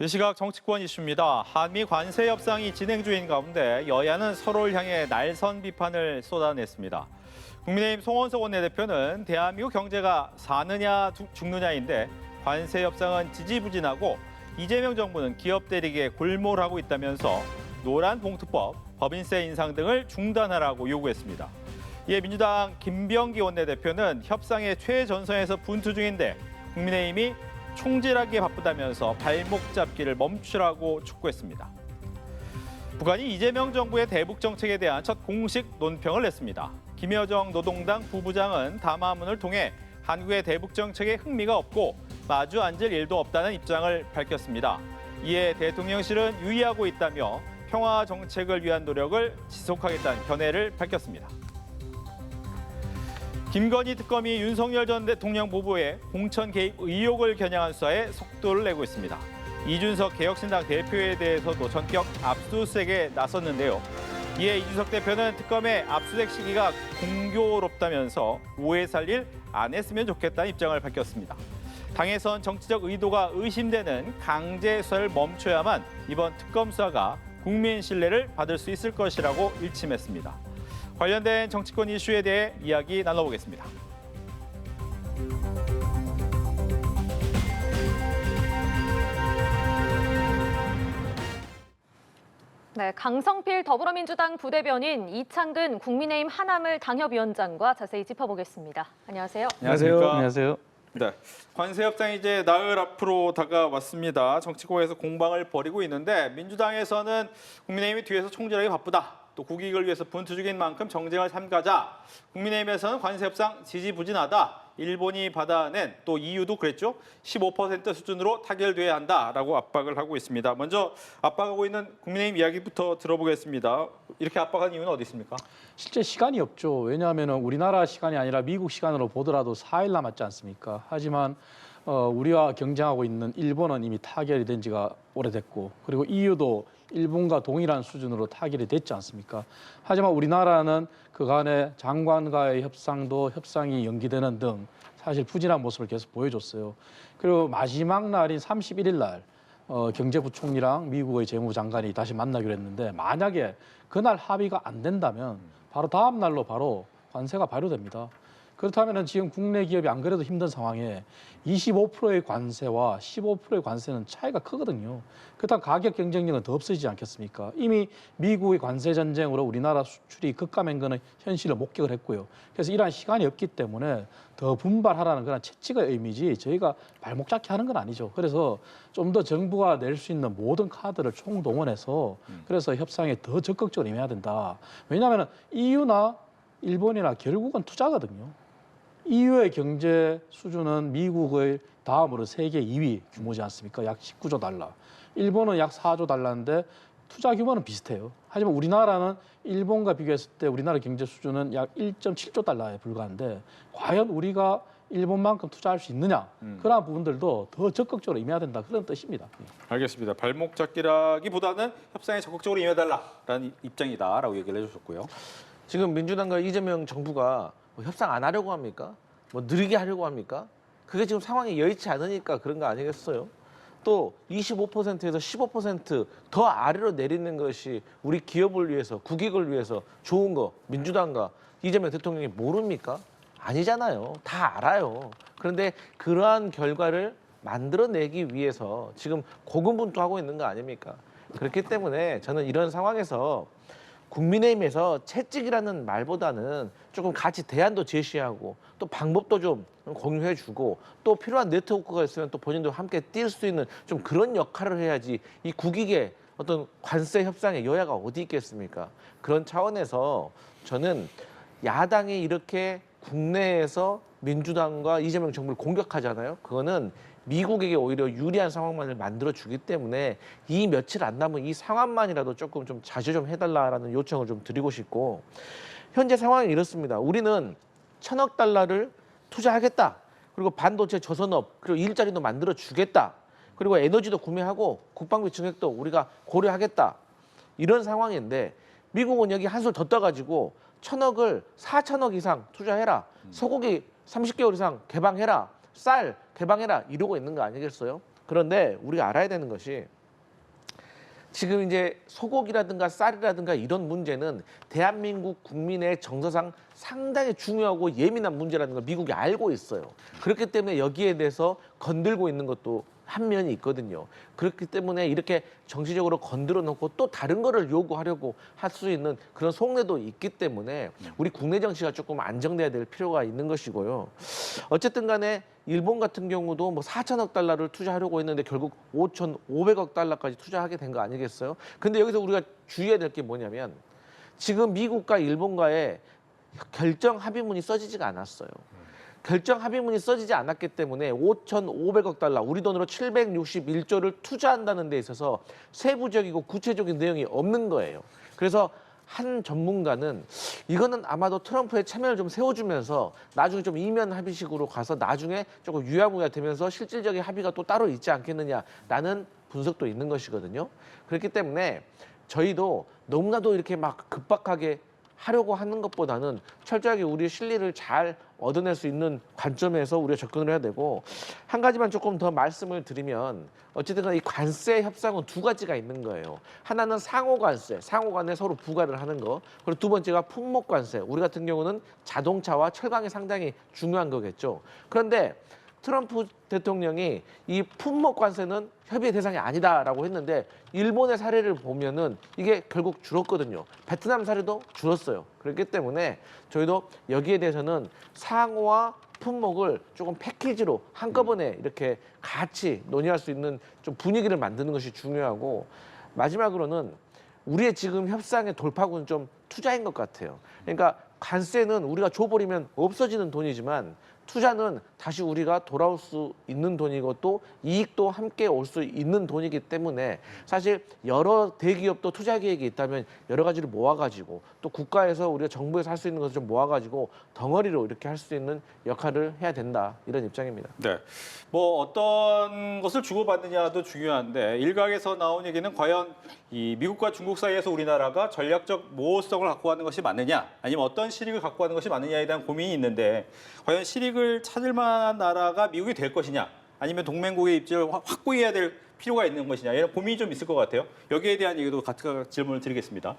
이 시각 정치권 이슈입니다. 한미 관세 협상이 진행 중인 가운데 여야는 서로를 향해 날선 비판을 쏟아냈습니다. 국민의힘 송원석 원내대표는 대한민국 경제가 사느냐 죽느냐인데 관세 협상은 지지부진하고 이재명 정부는 기업 대리기에 골몰하고 있다면서 노란봉투법, 법인세 인상 등을 중단하라고 요구했습니다. 이에 민주당 김병기 원내대표는 협상의 최전선에서 분투 중인데 국민의힘이 총질하기에 바쁘다면서 발목 잡기를 멈추라고 촉구했습니다. 북한이 이재명 정부의 대북 정책에 대한 첫 공식 논평을 냈습니다. 김여정 노동당 부부장은 담화문을 통해 한국의 대북 정책에 흥미가 없고 마주 앉을 일도 없다는 입장을 밝혔습니다. 이에 대통령실은 유의하고 있다며 평화 정책을 위한 노력을 지속하겠다는 견해를 밝혔습니다. 김건희 특검이 윤석열 전 대통령 부부의 공천 개입 의혹을 겨냥한 수사에 속도를 내고 있습니다. 이준석 개혁신당 대표에 대해서도 전격 압수수색에 나섰는데요. 이에 이준석 대표는 특검의 압수수색 시기가 공교롭다면서 오해 살 일 안 했으면 좋겠다는 입장을 밝혔습니다. 당에선 정치적 의도가 의심되는 강제 수사를 멈춰야만 이번 특검 수사가 국민 신뢰를 받을 수 있을 것이라고 일침했습니다. 관련된 정치권 이슈에 대해 이야기 나눠보겠습니다. 네, 강성필 더불어민주당 부대변인, 이창근 국민의힘 하남을 당협위원장과 자세히 짚어보겠습니다. 안녕하세요. 안녕하세요. 네, 관세 협상이 이제 나흘 앞으로 다가왔습니다. 정치권에서 공방을 벌이고 있는데 민주당에서는 국민의힘이 뒤에서 총질하기 바쁘다. 또 국익을 위해서 분투 중인 만큼 정쟁을 삼가자. 국민의힘에서는 관세 협상 지지부진하다. 일본이 받아낸 또 EU도 그랬죠. 15% 수준으로 타결돼야 한다라고 압박을 하고 있습니다. 먼저 압박하고 있는 국민의힘 이야기부터 들어보겠습니다. 이렇게 압박한 이유는 어디 있습니까? 실제 시간이 없죠. 왜냐하면 우리나라 시간이 아니라 미국 시간으로 보더라도 4일 남았지 않습니까? 하지만 우리와 경쟁하고 있는 일본은 이미 타결이 된 지가 오래됐고, 그리고 EU도 일본과 동일한 수준으로 타결이 됐지 않습니까? 하지만 우리나라는 그간의 장관과의 협상이 연기되는 등 사실 부진한 모습을 계속 보여줬어요. 그리고 마지막 날인 31일 날 경제부총리랑 미국의 재무장관이 다시 만나기로 했는데, 만약에 그날 합의가 안 된다면 바로 다음 날로 바로 관세가 발효됩니다. 그렇다면 지금 국내 기업이 안 그래도 힘든 상황에 25%의 관세와 15%의 관세는 차이가 크거든요. 그렇다면 가격 경쟁력은 더 없어지지 않겠습니까? 이미 미국의 관세 전쟁으로 우리나라 수출이 급감한 현실을 목격을 했고요. 그래서 이러한 시간이 없기 때문에 더 분발하라는 그런 채찍의 의미지 저희가 발목 잡기 하는 건 아니죠. 그래서 좀 더 정부가 낼 수 있는 모든 카드를 총동원해서 그래서 협상에 더 적극적으로 임해야 된다. 왜냐하면 EU나 일본이나 결국은 투자거든요. EU의 경제 수준은 미국의 다음으로 세계 2위 규모지 않습니까? 약 19조 달러. 일본은 약 4조 달러인데 투자 규모는 비슷해요. 하지만 우리나라는 일본과 비교했을 때 우리나라 경제 수준은 약 1.7조 달러에 불과한데 과연 우리가 일본만큼 투자할 수 있느냐? 그러한 부분들도 더 적극적으로 임해야 된다. 그런 뜻입니다. 알겠습니다. 발목 잡기라기보다는 협상에 적극적으로 임해달라라는 입장이다라고 얘기를 해주셨고요. 지금 민주당과 이재명 정부가 뭐 협상 안 하려고 합니까? 뭐 느리게 하려고 합니까? 그게 지금 상황이 여의치 않으니까 그런 거 아니겠어요? 또 25%에서 15% 아래로 내리는 것이 우리 기업을 위해서, 국익을 위해서 좋은 거 민주당과 이재명 대통령이 모릅니까? 아니잖아요. 다 알아요. 그런데 그러한 결과를 만들어내기 위해서 지금 고군분투하고 있는 거 아닙니까? 그렇기 때문에 저는 이런 상황에서 국민의힘에서 채찍이라는 말보다는 조금 같이 대안도 제시하고 또 방법도 좀 공유해주고 또 필요한 네트워크가 있으면 또 본인도 함께 뛸 수 있는 좀 그런 역할을 해야지 이 국익의 어떤 관세 협상에 여야가 어디 있겠습니까? 그런 차원에서 저는 야당이 이렇게 국내에서 민주당과 이재명 정부를 공격하잖아요. 그거는 미국에게 오히려 유리한 상황만을 만들어주기 때문에 이 며칠 안 남은 이 상황만이라도 조금 좀 자제 좀 해달라는 요청을 좀 드리고 싶고, 현재 상황이 이렇습니다. 우리는 1,000억 달러를 투자하겠다. 그리고 반도체 조선업, 그리고 일자리도 만들어주겠다. 그리고 에너지도 구매하고 국방비 증액도 우리가 고려하겠다. 이런 상황인데 미국은 여기 한술 더 떠가지고 1,000억을 4,000억 이상 투자해라. 소고기 30개월 이상 개방해라. 쌀 개방해라 이러고 있는 거 아니겠어요? 그런데 우리가 알아야 되는 것이 지금 이제 소고기라든가 쌀이라든가 이런 문제는 대한민국 국민의 정서상 상당히 중요하고 예민한 문제라는 걸 미국이 알고 있어요. 그렇기 때문에 여기에 대해서 건들고 있는 것도 한 면이 있거든요. 그렇기 때문에 이렇게 정치적으로 건드려 놓고 또 다른 거를 요구하려고 할 수 있는 그런 속내도 있기 때문에 우리 국내 정치가 조금 안정돼야 될 필요가 있는 것이고요. 어쨌든 간에 일본 같은 경우도 뭐 4천억 달러를 투자하려고 했는데 결국 5,500억 달러까지 투자하게 된 거 아니겠어요? 근데 여기서 우리가 주의해야 될 게 뭐냐면 지금 미국과 일본과의 결정 합의문이 써지지가 않았어요. 결정 합의문이 써지지 않았기 때문에 5,500억 달러, 우리 돈으로 761조를 투자한다는 데 있어서 세부적이고 구체적인 내용이 없는 거예요. 그래서 한 전문가는 이거는 아마도 트럼프의 체면을 좀 세워주면서 나중에 좀 이면 합의식으로 가서 나중에 조금 유야무야 되면서 실질적인 합의가 또 따로 있지 않겠느냐라는 분석도 있는 것이거든요. 그렇기 때문에 저희도 너무나도 이렇게 막 급박하게 하려고 하는 것보다는 철저하게 우리의 실리를 잘 얻어낼 수 있는 관점에서 우리가 접근을 해야 되고, 한 가지만 조금 더 말씀을 드리면 어쨌든 이 관세 협상은 두 가지가 있는 거예요. 하나는 상호 관세, 상호 간에 서로 부과를 하는 거. 그리고 두 번째가 품목 관세. 우리 같은 경우는 자동차와 철강이 상당히 중요한 거겠죠. 그런데 트럼프 대통령이 이 품목 관세는 협의의 대상이 아니다라고 했는데 일본의 사례를 보면은 이게 결국 줄었거든요. 베트남 사례도 줄었어요. 그렇기 때문에 저희도 여기에 대해서는 상호와 품목을 조금 패키지로 한꺼번에 이렇게 같이 논의할 수 있는 좀 분위기를 만드는 것이 중요하고, 마지막으로는 우리의 지금 협상의 돌파구는 좀 투자인 것 같아요. 그러니까 관세는 우리가 줘버리면 없어지는 돈이지만 투자는 다시 우리가 돌아올 수 있는 돈이고 또 이익도 함께 올 수 있는 돈이기 때문에 사실 여러 대기업도 투자 계획이 있다면 여러 가지를 모아가지고 또 국가에서 우리가 정부에서 할 수 있는 것을 좀 모아가지고 덩어리로 이렇게 할 수 있는 역할을 해야 된다, 이런 입장입니다. 네, 뭐 어떤 것을 주고받느냐도 중요한데 일각에서 나온 얘기는 과연 이 미국과 중국 사이에서 우리나라가 전략적 모호성을 갖고 가는 것이 맞느냐, 아니면 어떤 실익을 갖고 가는 것이 맞느냐에 대한 고민이 있는데, 과연 실익을 찾을 만한 나라가 미국이 될 것이냐, 아니면 동맹국의 입지를 확고히 해야 될 필요가 있는 것이냐, 이런 고민이 좀 있을 것 같아요. 여기에 대한 얘기도 같이 질문을 드리겠습니다.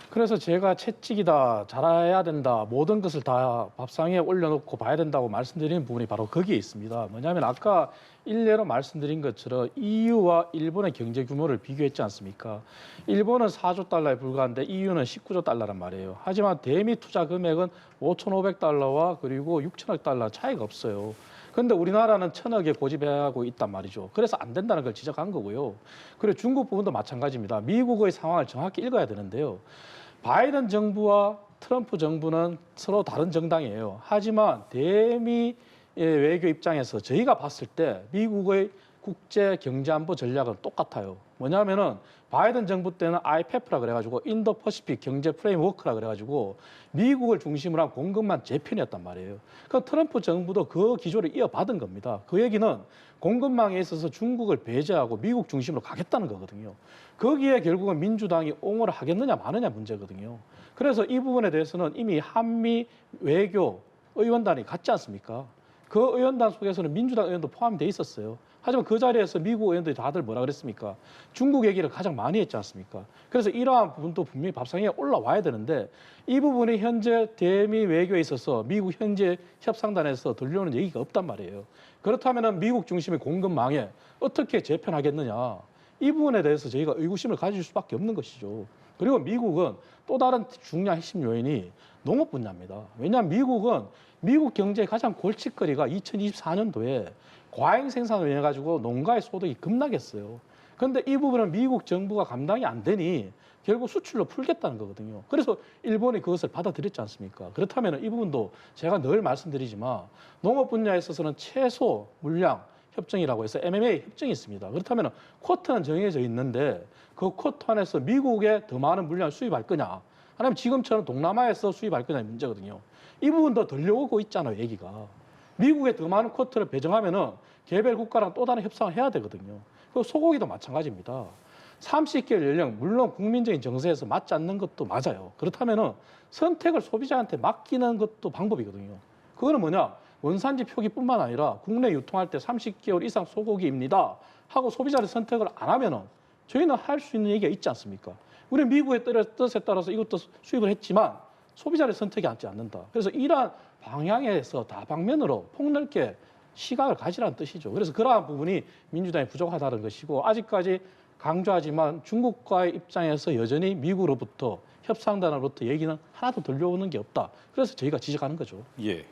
그래서 제가 채찍이다, 잘해야 된다, 모든 것을 다 밥상에 올려놓고 봐야 된다고 말씀드리는 부분이 바로 거기에 있습니다. 뭐냐면 아까 일례로 말씀드린 것처럼 EU와 일본의 경제 규모를 비교했지 않습니까? 일본은 4조 달러에 불과한데 EU는 19조 달러란 말이에요. 하지만 대미 투자 금액은 5,500달러와 그리고 6천억 달러 차이가 없어요. 그런데 우리나라는 1,000억에 고집하고 있단 말이죠. 그래서 안 된다는 걸 지적한 거고요. 그리고 중국 부분도 마찬가지입니다. 미국의 상황을 정확히 읽어야 되는데요. 바이든 정부와 트럼프 정부는 서로 다른 정당이에요. 하지만 대미 외교 입장에서 저희가 봤을 때 미국의 국제 경제안보 전략은 똑같아요. 뭐냐면은 바이든 정부 때는 IPEF라 그래가지고 인도 퍼시픽 경제 프레임워크라 그래가지고 미국을 중심으로 한 공급만 제 편이었단 말이에요. 그 트럼프 정부도 그 기조를 이어받은 겁니다. 그 얘기는 공급망에 있어서 중국을 배제하고 미국 중심으로 가겠다는 거거든요. 거기에 결국은 민주당이 옹호를 하겠느냐 마느냐 문제거든요. 그래서 이 부분에 대해서는 이미 한미 외교 의원단이 같지 않습니까? 그 의원단 속에서는 민주당 의원도 포함되어 있었어요. 하지만 그 자리에서 미국 의원들이 다들 뭐라 그랬습니까? 중국 얘기를 가장 많이 했지 않습니까? 그래서 이러한 부분도 분명히 밥상에 올라와야 되는데 이 부분이 현재 대미 외교에 있어서 미국 현재 협상단에서 들려오는 얘기가 없단 말이에요. 그렇다면 미국 중심의 공급망에 어떻게 재편하겠느냐. 이 부분에 대해서 저희가 의구심을 가질 수밖에 없는 것이죠. 그리고 미국은 또 다른 중요한 핵심 요인이 농업 분야입니다. 왜냐하면 미국은 미국 경제의 가장 골칫거리가 2024년도에 과잉 생산으로 인해 가지고 농가의 소득이 급락했어요. 그런데 이 부분은 미국 정부가 감당이 안 되니 결국 수출로 풀겠다는 거거든요. 그래서 일본이 그것을 받아들였지 않습니까? 그렇다면 이 부분도 제가 늘 말씀드리지만 농업 분야에 있어서는 최소 물량 협정이라고 해서 MMA 협정이 있습니다. 그렇다면 쿼터는 정해져 있는데 그 쿼터 안에서 미국에 더 많은 물량을 수입할 거냐, 아니면 지금처럼 동남아에서 수입할 거냐의 문제거든요. 이 부분도 들려오고 있잖아요, 얘기가. 미국에 더 많은 쿼터를 배정하면은 개별 국가랑 또 다른 협상을 해야 되거든요. 그 소고기도 마찬가지입니다. 30개월 연령, 물론 국민적인 정세에서 맞지 않는 것도 맞아요. 그렇다면은 선택을 소비자한테 맡기는 것도 방법이거든요. 그거는 뭐냐? 원산지 표기뿐만 아니라 국내 유통할 때 30개월 이상 소고기입니다 하고 소비자를 선택을 안 하면은 저희는 할 수 있는 얘기가 있지 않습니까? 우리는 미국의 뜻에 따라서 이것도 수입을 했지만 소비자를 선택하지 않는다. 그래서 이러한 방향에서 다방면으로 폭넓게 시각을 가지라는 뜻이죠. 그래서 그러한 부분이 민주당이 부족하다는 것이고 아직까지 강조하지만 중국과의 입장에서 여전히 미국으로부터 협상단으로부터 얘기는 하나도 들려오는 게 없다. 그래서 저희가 지적하는 거죠. 예.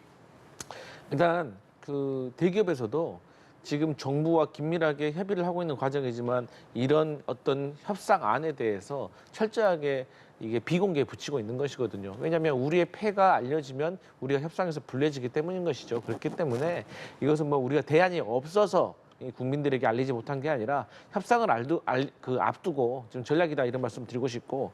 일단 그 대기업에서도 지금 정부와 긴밀하게 협의를 하고 있는 과정이지만 이런 어떤 협상안에 대해서 철저하게 이게 비공개에 붙이고 있는 것이거든요. 왜냐하면 우리의 패가 알려지면 우리가 협상에서 불리해지기 때문인 것이죠. 그렇기 때문에 이것은 뭐 우리가 대안이 없어서 이 국민들에게 알리지 못한 게 아니라 협상을 앞두고 지금 전략이다 이런 말씀 드리고 싶고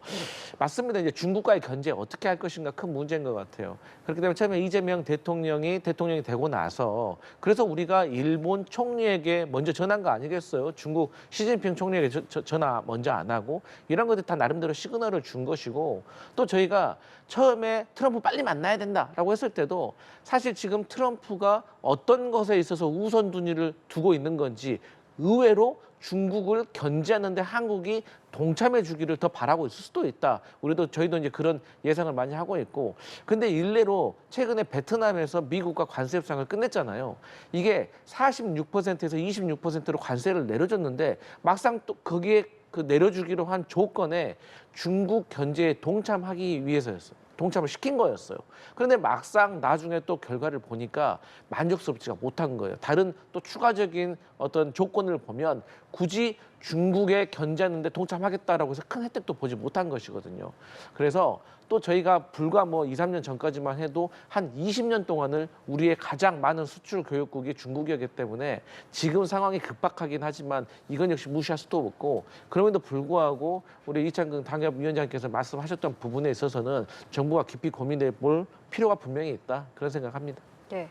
맞습니다. 이제 중국과의 견제 어떻게 할 것인가 큰 문제인 것 같아요. 그렇기 때문에 처음에 이재명 대통령이 되고 나서 그래서 우리가 일본 총리에게 먼저 전한 거 아니겠어요? 중국 시진핑 총리에게 전화 먼저 안 하고 이런 것들 다 나름대로 시그널을 준 것이고 또 저희가 처음에 트럼프 빨리 만나야 된다라고 했을 때도 사실 지금 트럼프가 어떤 것에 있어서 우선순위를 두고 있는 건지 의외로 중국을 견제하는데 한국이 동참해 주기를 더 바라고 있을 수도 있다. 저희도 이제 그런 예상을 많이 하고 있고. 근데 일례로 최근에 베트남에서 미국과 관세 협상을 끝냈잖아요. 이게 46%에서 26%로 관세를 내려줬는데 막상 또 거기에 그 내려주기로 한 조건에 중국 견제에 동참하기 위해서였어요. 동참을 시킨 거였어요. 그런데 막상 나중에 또 결과를 보니까 만족스럽지가 못한 거예요. 다른 또 추가적인 어떤 조건을 보면 굳이 중국에 견제하는데 동참하겠다라고 해서 큰 혜택도 보지 못한 것이거든요. 그래서 또 저희가 불과 뭐 2, 3년 전까지만 해도 한 20년 동안을 우리의 가장 많은 수출 교역국이 중국이었기 때문에 지금 상황이 급박하긴 하지만 이건 역시 무시할 수도 없고 그럼에도 불구하고 우리 이창근 당협위원장께서 말씀하셨던 부분에 있어서는 정부가 깊이 고민해 볼 필요가 분명히 있다. 그런 생각합니다. 네.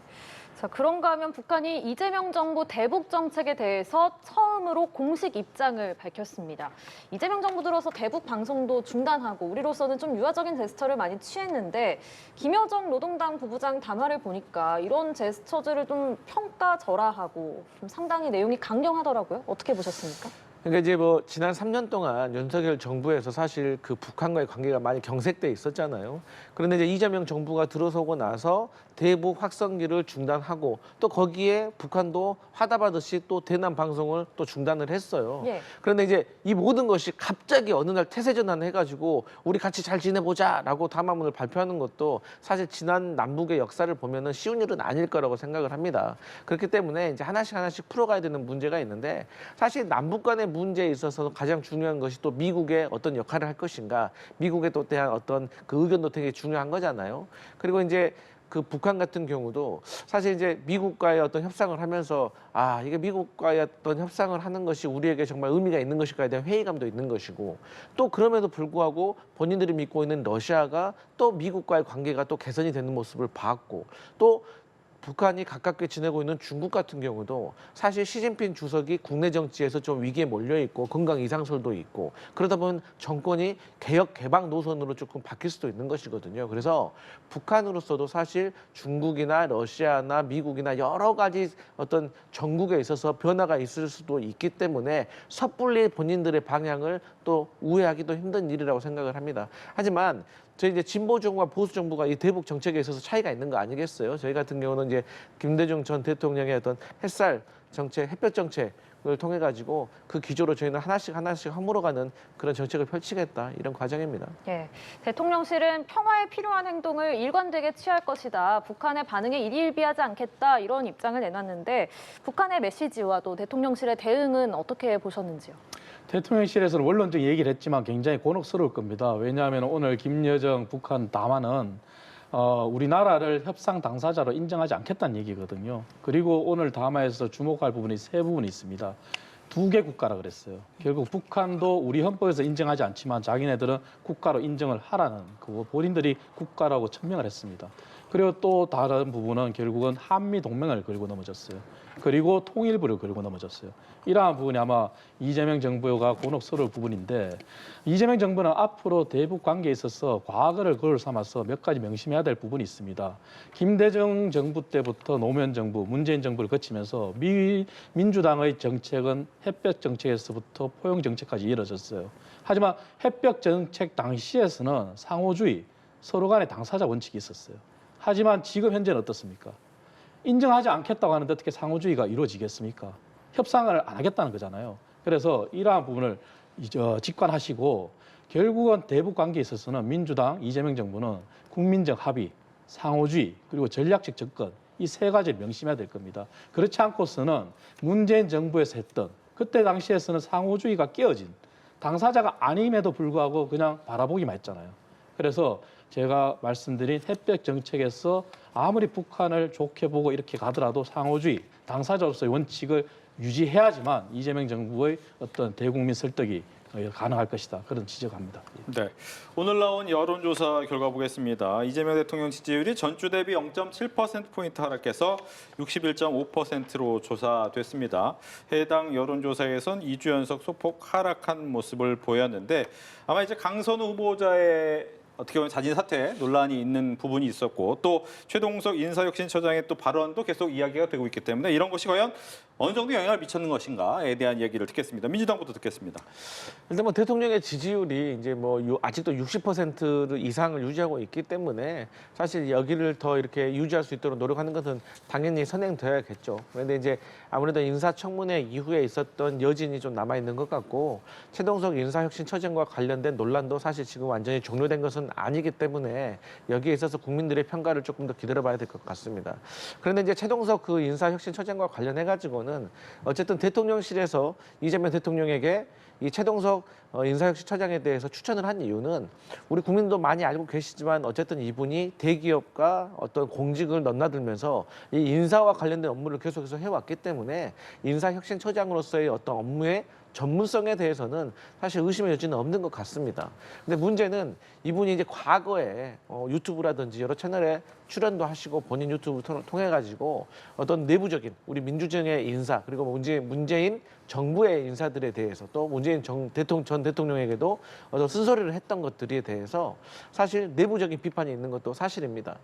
자, 그런가 하면 북한이 이재명 정부 대북 정책에 대해서 처음으로 공식 입장을 밝혔습니다. 이재명 정부 들어서 대북 방송도 중단하고 우리로서는 좀 유화적인 제스처를 많이 취했는데 김여정 노동당 부부장 담화를 보니까 이런 제스처들을 좀 평가절하하고 좀 상당히 내용이 강경하더라고요. 어떻게 보셨습니까? 그러니까 이제 뭐 지난 3년 동안 윤석열 정부에서 사실 그 북한과의 관계가 많이 경색돼 있었잖아요. 그런데 이제 이재명 정부가 들어서고 나서 대북 확성기를 중단하고 또 거기에 북한도 화답하듯이 또 대남 방송을 또 중단을 했어요. 예. 그런데 이제 이 모든 것이 갑자기 어느 날 태세 전환을 해가지고 우리 같이 잘 지내보자라고 담화문을 발표하는 것도 사실 지난 남북의 역사를 보면은 쉬운 일은 아닐 거라고 생각을 합니다. 그렇기 때문에 이제 하나씩 풀어가야 되는 문제가 있는데 사실 남북 간의 문제에 있어서 가장 중요한 것이 또 미국의 어떤 역할을 할 것인가, 미국에 또 대한 어떤 그 의견도 되게 중요한 거잖아요. 그리고 이제 그 북한 같은 경우도 사실 이제 미국과의 어떤 협상을 하면서 이게 미국과의 어떤 협상을 하는 것이 우리에게 정말 의미가 있는 것일까에 대한 회의감도 있는 것이고 또 그럼에도 불구하고 본인들이 믿고 있는 러시아가 또 미국과의 관계가 또 개선이 되는 모습을 봤고 또 북한이 가깝게 지내고 있는 중국 같은 경우도 사실 시진핑 주석이 국내 정치에서 좀 위기에 몰려 있고 건강 이상설도 있고 그러다 보면 정권이 개혁 개방 노선으로 조금 바뀔 수도 있는 것이거든요. 그래서 북한으로서도 사실 중국이나 러시아나 미국이나 여러 가지 어떤 정국에 있어서 변화가 있을 수도 있기 때문에 섣불리 본인들의 방향을 또 우회하기도 힘든 일이라고 생각을 합니다. 하지만 저희 이제 진보 정부와 보수 정부가 이 대북 정책에 있어서 차이가 있는 거 아니겠어요? 저희 같은 경우는 이제 김대중 전 대통령의 어떤 햇살 정책, 햇볕 정책을 통해 가지고 그 기조로 저희는 하나씩 허물어가는 그런 정책을 펼치겠다 이런 과정입니다. 예, 대통령실은 평화에 필요한 행동을 일관되게 취할 것이다. 북한의 반응에 일희일비하지 않겠다 이런 입장을 내놨는데 북한의 메시지와 또 대통령실의 대응은 어떻게 보셨는지요? 대통령실에서는 원론적 얘기를 했지만 굉장히 곤혹스러울 겁니다. 왜냐하면 오늘 김여정 북한 담화는 우리나라를 협상 당사자로 인정하지 않겠다는 얘기거든요. 그리고 오늘 담화에서 주목할 부분이 세 부분이 있습니다. 두 개 국가라 그랬어요. 결국 북한도 우리 헌법에서 인정하지 않지만 자기네들은 국가로 인정을 하라는 그 본인들이 국가라고 천명을 했습니다. 그리고 또 다른 부분은 결국은 한미 동맹을 걸고 넘어졌어요. 그리고 통일부를 걸고 넘어졌어요. 이러한 부분이 아마 이재명 정부가 곤혹스러울 부분인데 이재명 정부는 앞으로 대북 관계에 있어서 과거를 거울 삼아서 몇 가지 명심해야 될 부분이 있습니다. 김대중 정부 때부터 노무현 정부, 문재인 정부를 거치면서 민주당의 정책은 햇볕 정책에서부터 포용 정책까지 이어졌어요. 하지만 햇볕 정책 당시에서는 상호주의, 서로 간의 당사자 원칙이 있었어요. 하지만 지금 현재는 어떻습니까? 인정하지 않겠다고 하는데 어떻게 상호주의가 이루어지겠습니까? 협상을 안 하겠다는 거잖아요. 그래서 이러한 부분을 직관하시고 결국은 대북 관계에 있어서는 민주당, 이재명 정부는 국민적 합의, 상호주의, 그리고 전략적 접근 이 세 가지를 명심해야 될 겁니다. 그렇지 않고서는 문재인 정부에서 했던 그때 당시에서는 상호주의가 깨어진 당사자가 아님에도 불구하고 그냥 바라보기만 했잖아요. 그래서 제가 말씀드린 햇볕 정책에서 아무리 북한을 좋게 보고 이렇게 가더라도 상호주의, 당사자로서의 원칙을 유지해야지만 이재명 정부의 어떤 대국민 설득이 가능할 것이다. 그런 지적합니다. 네, 오늘 나온 여론조사 결과 보겠습니다. 이재명 대통령 지지율이 전주 대비 0.7%포인트 하락해서 61.5%로 조사됐습니다. 해당 여론조사에선 2주 연속 소폭 하락한 모습을 보였는데 아마 이제 강선우 후보자의 어떻게 보면 자진 사퇴 논란이 있는 부분이 있었고 또 최동석 인사혁신처장의 또 발언도 계속 이야기가 되고 있기 때문에 이런 것이 과연 어느 정도 영향을 미쳤는 것인가에 대한 얘기를 듣겠습니다. 민주당부터 듣겠습니다. 일단 뭐 대통령의 지지율이 이제 뭐 아직도 60% 이상을 유지하고 있기 때문에 사실 여기를 더 이렇게 유지할 수 있도록 노력하는 것은 당연히 선행되어야겠죠. 그런데 이제 아무래도 인사청문회 이후에 있었던 여진이 좀 남아 있는 것 같고 최동석 인사혁신처장과 관련된 논란도 사실 지금 완전히 종료된 것은 아니기 때문에 여기에 있어서 국민들의 평가를 조금 더 기다려봐야 될 것 같습니다. 그런데 이제 최동석 그 인사혁신처장과 관련해 가지고는 어쨌든 대통령실에서 이재명 대통령에게 이 최동석 인사혁신처장에 대해서 추천을 한 이유는 우리 국민도 많이 알고 계시지만 어쨌든 이분이 대기업과 어떤 공직을 넘나들면서 이 인사와 관련된 업무를 계속해서 해왔기 때문에 인사혁신처장으로서의 어떤 업무의 전문성에 대해서는 사실 의심의 여지는 없는 것 같습니다. 근데 문제는 이분이 이제 과거에 유튜브라든지 여러 채널에 출연도 하시고 본인 유튜브를 통해 가지고 어떤 내부적인 우리 민주정의 인사 그리고 문재인 정부의 인사들에 대해서 또 문재인 전 대통령에게도 어떤 쓴소리를 했던 것들에 대해서 사실 내부적인 비판이 있는 것도 사실입니다.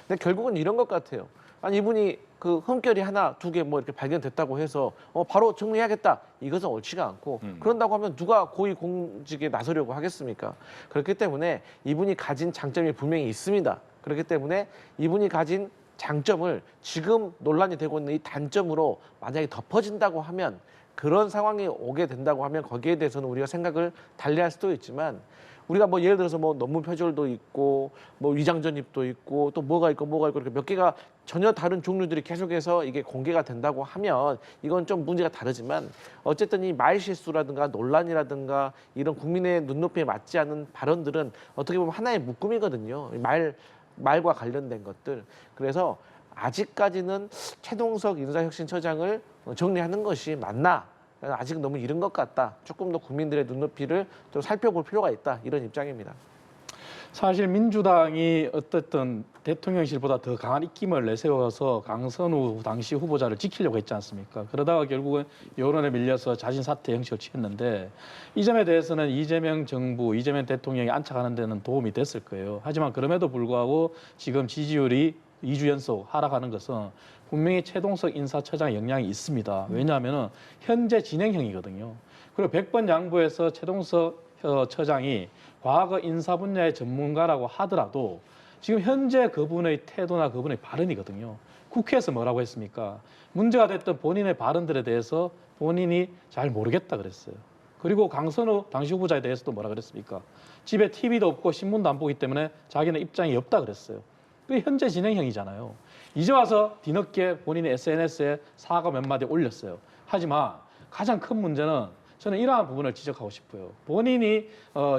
근데 결국은 이런 것 같아요. 아니 이분이 그 흠결이 하나 두 개 뭐 이렇게 발견됐다고 해서 바로 정리해야겠다 이것은 옳지가 않고 그런다고 하면 누가 고위 공직에 나서려고 하겠습니까? 그렇기 때문에 이분이 가진 장점이 분명히 있습니다. 그렇기 때문에 이분이 가진 장점을 지금 논란이 되고 있는 이 단점으로 만약에 덮어진다고 하면 그런 상황이 오게 된다고 하면 거기에 대해서는 우리가 생각을 달리할 수도 있지만 우리가 뭐 예를 들어서 뭐 논문 표절도 있고 뭐 위장 전입도 있고 또 뭐가 있고 이렇게 몇 개가 전혀 다른 종류들이 계속해서 이게 공개가 된다고 하면 이건 좀 문제가 다르지만 어쨌든 이 말 실수라든가 논란이라든가 이런 국민의 눈높이에 맞지 않은 발언들은 어떻게 보면 하나의 묶음이거든요. 말과 관련된 것들. 그래서 아직까지는 최동석 인사혁신처장을 정리하는 것이 맞나? 아직 너무 이른 것 같다. 조금 더 국민들의 눈높이를 좀 살펴볼 필요가 있다. 이런 입장입니다. 사실 민주당이 어쨌든 대통령실보다 더 강한 입김을 내세워서 강선우 당시 후보자를 지키려고 했지 않습니까? 그러다가 결국은 여론에 밀려서 자진 사퇴 형식을 취했는데 이 점에 대해서는 이재명 정부, 이재명 대통령이 안착하는 데는 도움이 됐을 거예요. 하지만 그럼에도 불구하고 지금 지지율이 2주 연속 하락하는 것은 분명히 최동석 인사처장의 영향이 있습니다. 왜냐하면 현재 진행형이거든요. 그리고 100번 양보해서 최동석 처장이 과거 인사 분야의 전문가라고 하더라도 지금 현재 그분의 태도나 그분의 발언이거든요. 국회에서 뭐라고 했습니까? 문제가 됐던 본인의 발언들에 대해서 본인이 잘 모르겠다 그랬어요. 그리고 강선우 당시 후보자에 대해서도 뭐라 그랬습니까? 집에 TV도 없고 신문도 안 보기 때문에 자기는 입장이 없다 그랬어요. 그게 현재 진행형이잖아요. 이제 와서 뒤늦게 본인의 SNS에 사과 몇 마디 올렸어요. 하지만 가장 큰 문제는 저는 이러한 부분을 지적하고 싶어요. 본인이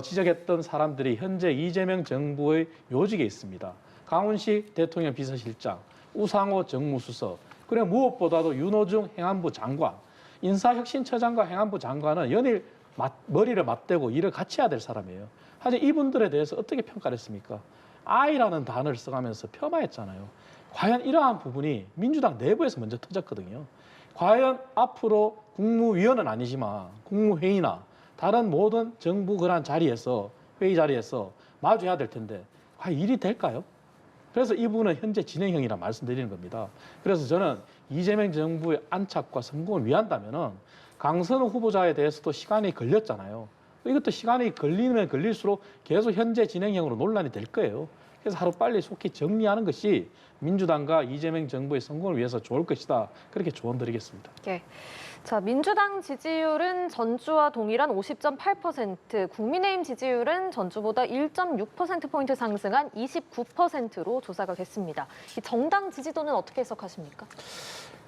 지적했던 사람들이 현재 이재명 정부의 요직에 있습니다. 강훈식 대통령 비서실장, 우상호 정무수석, 그리고 무엇보다도 윤호중 행안부 장관, 인사혁신처장과 행안부 장관은 연일 머리를 맞대고 일을 같이 해야 될 사람이에요. 하지만 이분들에 대해서 어떻게 평가를 했습니까? I라는 단어를 써가면서 폄하했잖아요. 과연 이러한 부분이 민주당 내부에서 먼저 터졌거든요. 과연 앞으로 국무위원은 아니지만 국무회의나 다른 모든 정부 그런 자리에서 회의 자리에서 마주해야 될 텐데 과연 일이 될까요? 그래서 이 부분은 현재 진행형이라 말씀드리는 겁니다. 그래서 저는 이재명 정부의 안착과 성공을 위한다면은 강선우 후보자에 대해서도 시간이 걸렸잖아요. 이것도 시간이 걸리면 걸릴수록 계속 현재 진행형으로 논란이 될 거예요. 그래서 하루빨리 속히 정리하는 것이 민주당과 이재명 정부의 성공을 위해서 좋을 것이다. 그렇게 조언드리겠습니다. 예. 자, 민주당 지지율은 전주와 동일한 50.8%, 국민의힘 지지율은 전주보다 1.6%포인트 상승한 29%로 조사가 됐습니다. 이 정당 지지도는 어떻게 해석하십니까?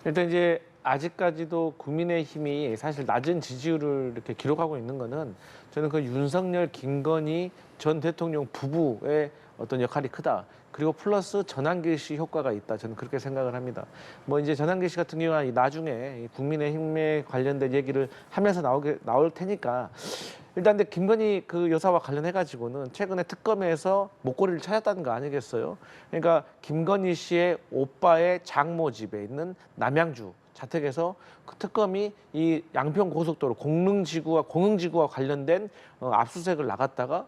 일단 이제 아직까지도 국민의힘이 사실 낮은 지지율을 이렇게 기록하고 있는 거는 저는 그 윤석열, 김건희 전 대통령 부부의 어떤 역할이 크다. 그리고 플러스 전환길 씨 효과가 있다. 저는 그렇게 생각을 합니다. 뭐 이제 전환길 씨 같은 경우는 나중에 국민의힘에 관련된 얘기를 하면서 나올 테니까 일단 근데 김건희 그 여사와 관련해 가지고는 최근에 특검에서 목걸이를 찾았다는 거 아니겠어요? 그러니까 김건희 씨의 오빠의 장모 집에 있는 남양주 자택에서 그 특검이 이 양평 고속도로 공흥지구와 관련된 압수수색을 나갔다가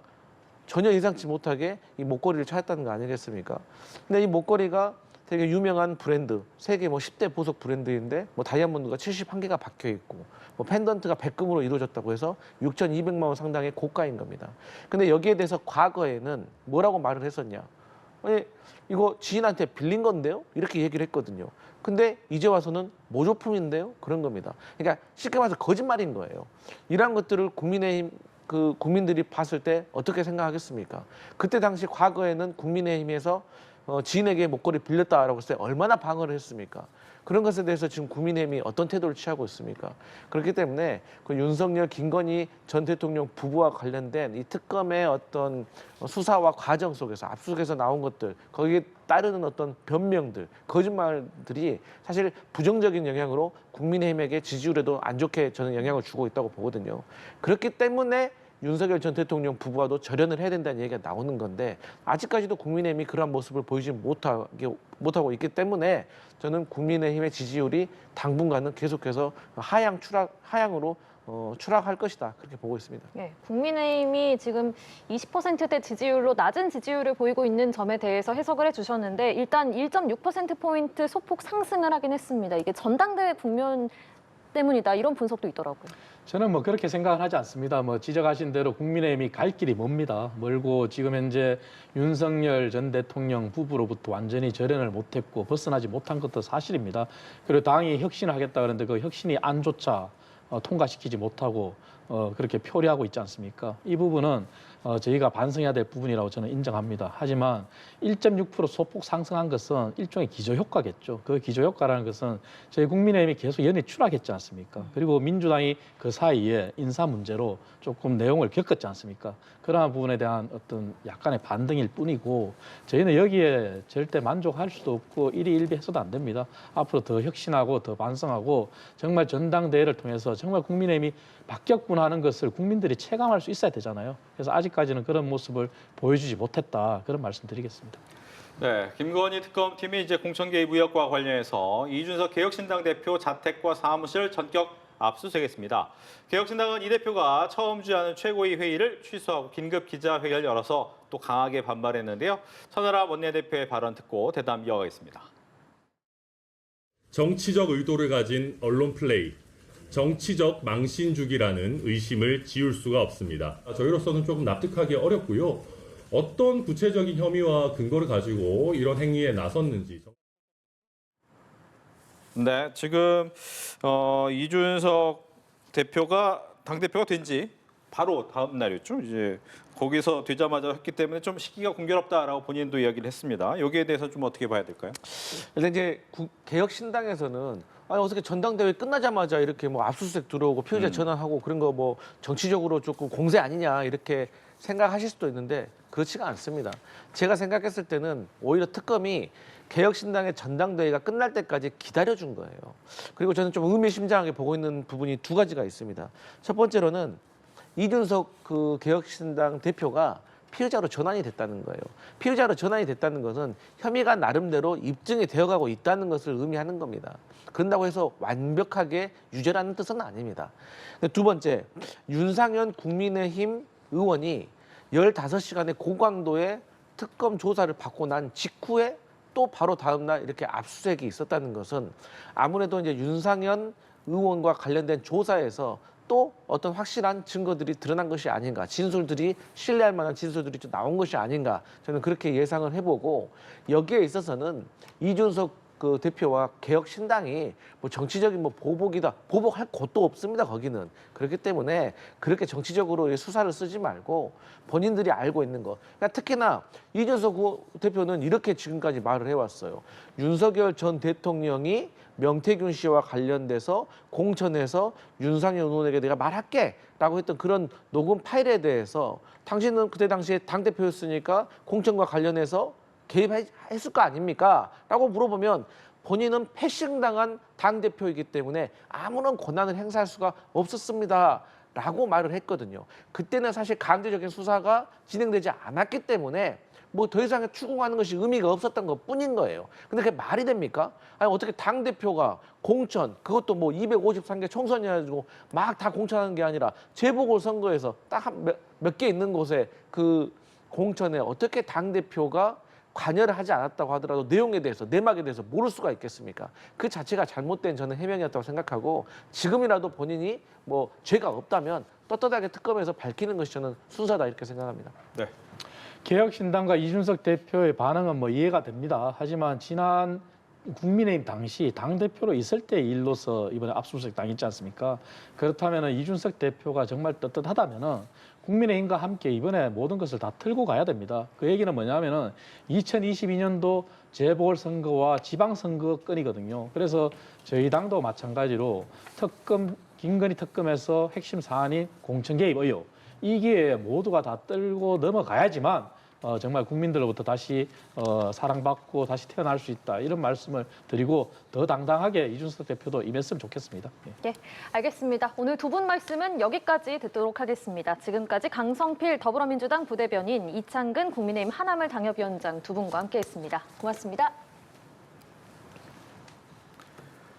전혀 예상치 못하게 이 목걸이를 찾았다는 거 아니겠습니까? 근데 이 목걸이가 되게 유명한 브랜드, 세계 뭐 10대 보석 브랜드인데 뭐 다이아몬드가 71개가 박혀 있고 뭐 펜던트가 백금으로 이루어졌다고 해서 6,200만 원 상당의 고가인 겁니다. 근데 여기에 대해서 과거에는 뭐라고 말을 했었냐? 아니, 이거 지인한테 빌린 건데요? 이렇게 얘기를 했거든요. 근데 이제 와서는 모조품인데요? 그런 겁니다. 그러니까 쉽게 말해서 거짓말인 거예요. 이러한 것들을 국민들이 봤을 때 어떻게 생각하겠습니까? 그때 당시 과거에는 국민의힘에서 지인에게 목걸이 빌렸다라고 했을 때 얼마나 방어를 했습니까? 그런 것에 대해서 지금 국민의힘이 어떤 태도를 취하고 있습니까? 그렇기 때문에 그 윤석열, 김건희 전 대통령 부부와 관련된 이 특검의 어떤 수사와 과정 속에서 압수수색에서 나온 것들, 거기에 따르는 어떤 변명들, 거짓말들이 사실 부정적인 영향으로 국민의힘에게 지지율에도 안 좋게 저는 영향을 주고 있다고 보거든요. 그렇기 때문에 윤석열 전 대통령 부부와도 절연을 해야 된다는 얘기가 나오는 건데 아직까지도 국민의힘이 그러한 모습을 보이지 못하고 있기 때문에 저는 국민의힘의 지지율이 당분간은 계속해서 하향으로 추락할 것이다 그렇게 보고 있습니다. 네, 국민의힘이 지금 20%대 지지율로 낮은 지지율을 보이고 있는 점에 대해서 해석을 해주셨는데 일단 1.6%포인트 소폭 상승을 하긴 했습니다. 이게 전당대회 국면 때문이다 이런 분석도 있더라고요. 저는 뭐 그렇게 생각은 하지 않습니다. 뭐 지적하신 대로 국민의힘이 갈 길이 멉니다. 멀고 지금 현재 윤석열 전 대통령 부부로부터 완전히 절연을 못했고 벗어나지 못한 것도 사실입니다. 그리고 당이 혁신을 하겠다 그러는데 그 혁신이 안조차 통과시키지 못하고 그렇게 표리하고 있지 않습니까? 이 부분은 저희가 반성해야 될 부분이라고 저는 인정합니다. 하지만 1.6% 소폭 상승한 것은 일종의 기저효과겠죠. 그 기저효과라는 것은 저희 국민의힘이 계속 연일 추락했지 않습니까? 그리고 민주당이 그 사이에 인사 문제로 조금 내용을 겪었지 않습니까? 그러한 부분에 대한 어떤 약간의 반등일 뿐이고 저희는 여기에 절대 만족할 수도 없고 일희일비해서도 안 됩니다. 앞으로 더 혁신하고 더 반성하고 정말 전당대회를 통해서 정말 국민의힘이 박격분하는 것을 국민들이 체감할 수 있어야 되잖아요. 그래서 아직까지는 그런 모습을 보여주지 못했다. 그런 말씀드리겠습니다. 네, 김건희 특검팀이 이제 공천 개입 의혹과 관련해서 이준석 개혁신당 대표 자택과 사무실 전격 압수수색했습니다. 개혁신당은 이 대표가 처음 주재하는 최고위 회의를 취소하고 긴급 기자회견을 열어서 또 강하게 반발했는데요. 천하람 원내대표의 발언 듣고 대담 이어가겠습니다. 정치적 의도를 가진 언론 플레이, 정치적 망신주기라는 의심을 지울 수가 없습니다. 저희로서는 조금 납득하기 어렵고요. 어떤 구체적인 혐의와 근거를 가지고 이런 행위에 나섰는지. 네, 지금 이준석 대표가 당대표가 된 지 바로 다음 날이었죠. 이제 거기서 되자마자 했기 때문에 좀 시기가 공교롭다라고 본인도 이야기를 했습니다. 여기에 대해서 좀 어떻게 봐야 될까요? 일단 이제 개혁신당에서는 아니 어떻게 전당대회 끝나자마자 이렇게 뭐 압수수색 들어오고 표의자 전환하고 그런 거 뭐 정치적으로 조금 공세 아니냐 이렇게 생각하실 수도 있는데 그렇지가 않습니다. 제가 생각했을 때는 오히려 특검이 개혁신당의 전당대회가 끝날 때까지 기다려준 거예요. 그리고 저는 좀 의미심장하게 보고 있는 부분이 두 가지가 있습니다. 첫 번째로는 이준석 그 개혁신당 대표가 피의자로 전환이 됐다는 거예요. 피의자로 전환이 됐다는 것은 혐의가 나름대로 입증이 되어가고 있다는 것을 의미하는 겁니다. 그런다고 해서 완벽하게 유죄라는 뜻은 아닙니다. 두 번째, 윤상현 국민의힘 의원이 15시간의 고강도의 특검 조사를 받고 난 직후에 또 바로 다음날 이렇게 압수수색이 있었다는 것은 아무래도 이제 윤상현 의원과 관련된 조사에서 또 어떤 확실한 증거들이 드러난 것이 아닌가, 진술들이 신뢰할 만한 진술들이 좀 나온 것이 아닌가, 저는 그렇게 예상을 해보고, 여기에 있어서는 이준석 그 대표와 개혁신당이 뭐 정치적인 뭐 보복이다, 보복할 곳도 없습니다. 거기는. 그렇기 때문에 그렇게 정치적으로 수사를 쓰지 말고 본인들이 알고 있는 거. 그러니까 특히나 이준석 대표는 이렇게 지금까지 말을 해왔어요. 윤석열 전 대통령이 명태균 씨와 관련돼서 공천에서 윤상현 의원에게 내가 말할게라고 했던 그런 녹음 파일에 대해서 당신은 그때 당시에 당대표였으니까 공천과 관련해서 개입했을 거 아닙니까? 라고 물어보면 본인은 패싱당한 당대표이기 때문에 아무런 권한을 행사할 수가 없었습니다. 라고 말을 했거든요. 그때는 사실 강제적인 수사가 진행되지 않았기 때문에 뭐 더 이상 추궁하는 것이 의미가 없었던 것 뿐인 거예요. 근데 그게 말이 됩니까? 아니 어떻게 당대표가 공천, 그것도 뭐 253개 총선이 가지고 막 다 공천하는 게 아니라 재보궐선거에서 딱 몇 개 있는 곳에 그 공천에 어떻게 당대표가 관여를 하지 않았다고 하더라도 내용에 대해서, 내막에 대해서 모를 수가 있겠습니까? 그 자체가 잘못된 저는 해명이었다고 생각하고, 지금이라도 본인이 뭐 죄가 없다면 떳떳하게 특검에서 밝히는 것이 저는 순서다 이렇게 생각합니다. 네. 개혁신당과 이준석 대표의 반응은 뭐 이해가 됩니다. 하지만 지난 국민의힘 당시 당대표로 있을 때 일로서 이번에 압수수색 당했지 않습니까? 그렇다면 이준석 대표가 정말 떳떳하다면 국민의힘과 함께 이번에 모든 것을 다 틀고 가야 됩니다. 그 얘기는 뭐냐면은 2022년도 재보궐선거와 지방선거권이거든요. 그래서 저희 당도 마찬가지로 특검, 김건희 특검에서 핵심 사안인 공천 개입 의혹, 이 기회에 모두가 다 떨고 넘어가야지만 정말 국민들로부터 다시 사랑받고 다시 태어날 수 있다, 이런 말씀을 드리고 더 당당하게 이준석 대표도 임했으면 좋겠습니다. 네, 알겠습니다. 오늘 두 분 말씀은 여기까지 듣도록 하겠습니다. 지금까지 강성필 더불어민주당 부대변인, 이창근 국민의힘 하나물 당협위원장 두 분과 함께했습니다. 고맙습니다.